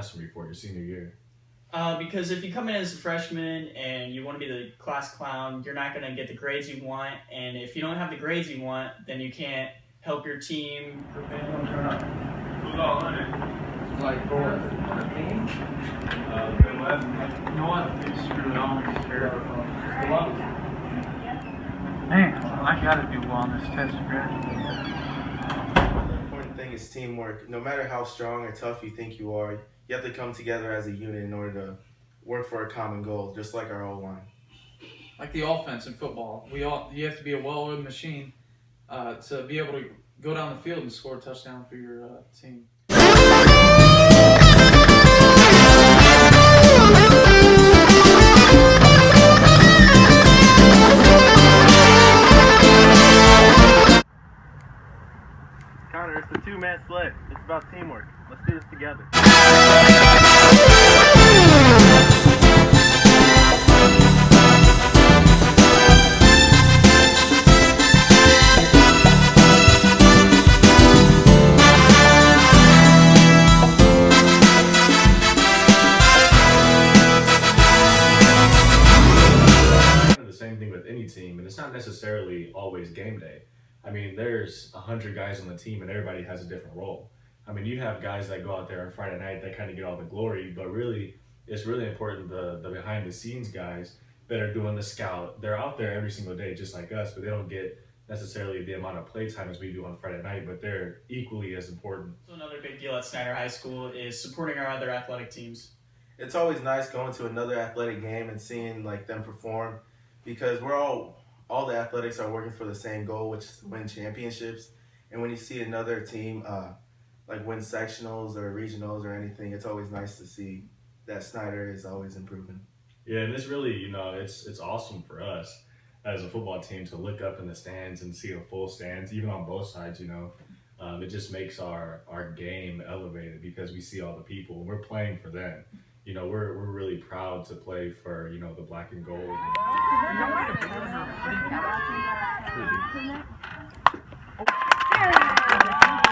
classroom before your senior year? Because if you come in as a freshman and you want to be the class clown, you're not going to get the grades you want. And if you don't have the grades you want, then you can't help your team prevail. Who's all on it? It's like four on a team. You know what? They screwed it on. Man, I gotta do well on this test to graduate. The important thing is teamwork. No matter how strong or tough you think you are, you have to come together as a unit in order to work for a common goal, just like our O-line. Like the offense in football, you have to be a well-oiled machine to be able to go down the field and score a touchdown for your team. Connor, it's a two-man sled. It's about teamwork. Let's do this together. The same thing with any team, and it's not necessarily always game day. I mean, there's 100 guys on the team, and everybody has a different role. I mean, you have guys that go out there on Friday night that kind of get all the glory, but really, it's really important the behind-the-scenes guys that are doing the scout. They're out there every single day, just like us, but they don't get necessarily the amount of play time as we do on Friday night, but they're equally as important. So another big deal at Snider High School is supporting our other athletic teams. It's always nice going to another athletic game and seeing like them perform, because we're all the athletics are working for the same goal, which is to win championships. And when you see another team like win sectionals or regionals or anything, it's always nice to see that Snider is always improving. Yeah, and this really, it's awesome for us as a football team to look up in the stands and see a full stands, even on both sides. It just makes our game elevated because we see all the people and we're playing for them. We're really proud to play for the black and gold.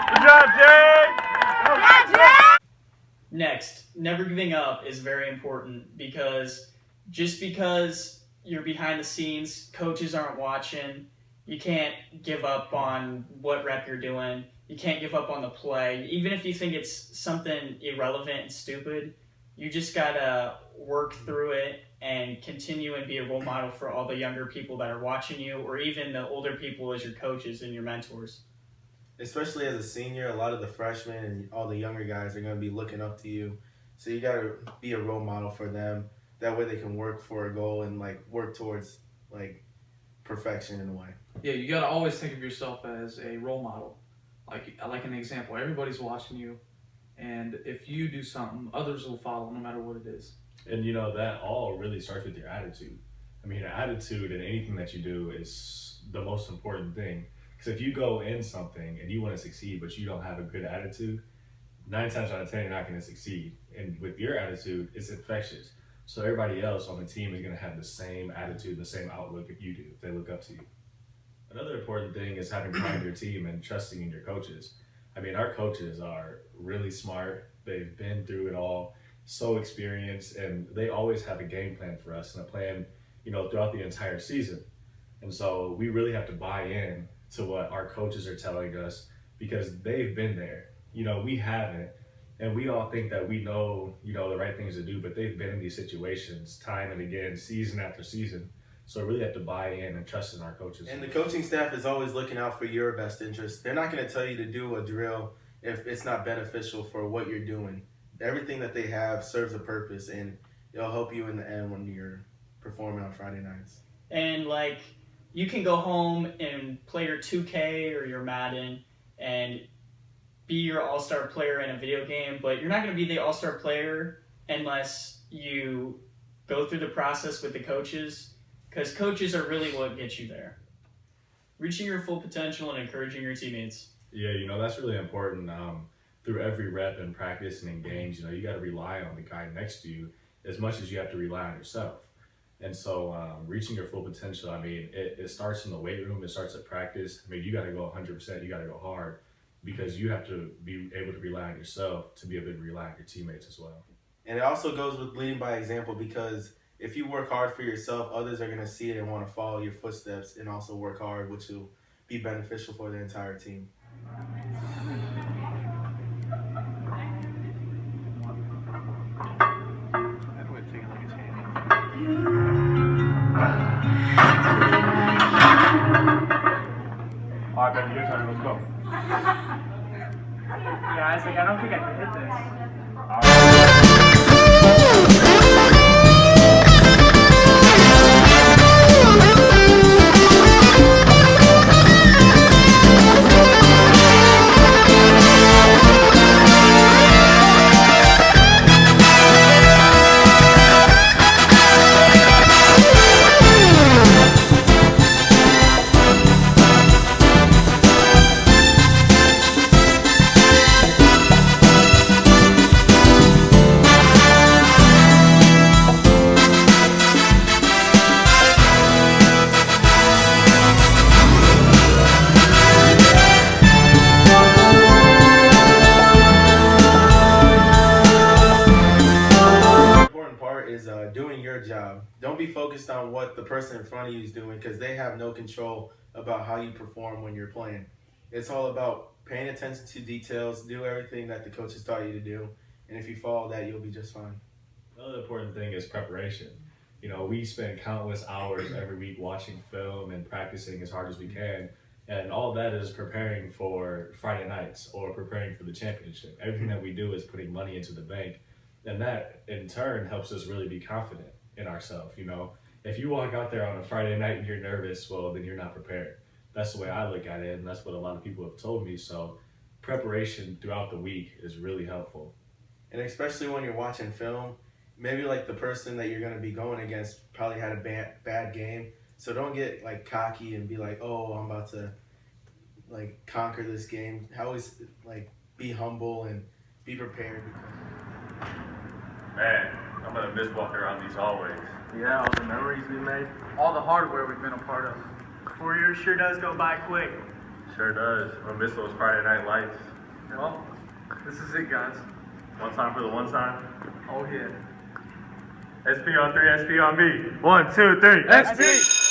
Good job, Jay! Next, never giving up is very important because just because you're behind the scenes, coaches aren't watching, you can't give up on what rep you're doing. You can't give up on the play. Even if you think it's something irrelevant and stupid, you just gotta work through it and continue and be a role model for all the younger people that are watching you, or even the older people as your coaches and your mentors. Especially as a senior, a lot of the freshmen and all the younger guys are going to be looking up to you. So you got to be a role model for them. That way they can work for a goal and like work towards like perfection in a way. Yeah, you gotta always think of yourself as a role model, like an example. Everybody's watching you, and if you do something, others will follow, no matter what it is. And that all really starts with your attitude. I mean, your attitude in anything that you do is the most important thing. Because if you go in something and you want to succeed, but you don't have a good attitude, 9 times out of 10, you're not going to succeed. And with your attitude, it's infectious. So everybody else on the team is going to have the same attitude, the same outlook if you do, if they look up to you. Another important thing is having pride in your team and trusting in your coaches. I mean, our coaches are really smart. They've been through it all, so experienced, and they always have a game plan for us and a plan, throughout the entire season. And so we really have to buy in to what our coaches are telling us because they've been there. We haven't. And we all think that we know, the right things to do, but they've been in these situations time and again, season after season. So we really have to buy in and trust in our coaches. And the coaching staff is always looking out for your best interest. They're not going to tell you to do a drill if it's not beneficial for what you're doing. Everything that they have serves a purpose, and it'll help you in the end when you're performing on Friday nights. And you can go home and play your 2K or your Madden and be your all-star player in a video game, but you're not going to be the all-star player unless you go through the process with the coaches, because coaches are really what gets you there. Reaching your full potential and encouraging your teammates. Yeah, that's really important. Through every rep in practice and in games, you got to rely on the guy next to you as much as you have to rely on yourself. And so reaching your full potential, it starts in the weight room. It starts at practice. You got to go 100%. You got to go hard. because you have to be able to rely on yourself to be able to rely on your teammates as well. And it also goes with leading by example, because if you work hard for yourself, others are going to see it and want to follow your footsteps and also work hard, which will be beneficial for the entire team. All right, baby, your turn. Let's go. Yeah, Isaac, I don't think I can hit this. All right. Important part is doing your job. Don't be focused on what the person in front of you is doing, because they have no control about how you perform when you're playing. It's all about paying attention to details, do everything that the coach has taught you to do, and if you follow that, you'll be just fine. Another important thing is preparation. You know, we spend countless hours every week watching film and practicing as hard as we can. And all that is preparing for Friday nights or preparing for the championship. Everything that we do is putting money into the bank. And that in turn helps us really be confident in ourselves. You know, if you walk out there on a Friday night and you're nervous, well, then you're not prepared. That's the way I look at it. And that's what a lot of people have told me. So preparation throughout the week is really helpful. And especially when you're watching film, maybe like the person that you're going to be going against probably had a bad game. So don't get like cocky and be like, oh, I'm about to like conquer this game. Always like be humble and be prepared. Man, I'm gonna miss walking around these hallways. Yeah, all the memories we made. All the hardware we've been a part of. 4 years sure does go by quick. Sure does. I'm gonna miss those Friday night lights. Well, this is it, guys. One time for the one time. Oh, yeah. SP on 3, SP on me. 1, 2, 3. SP!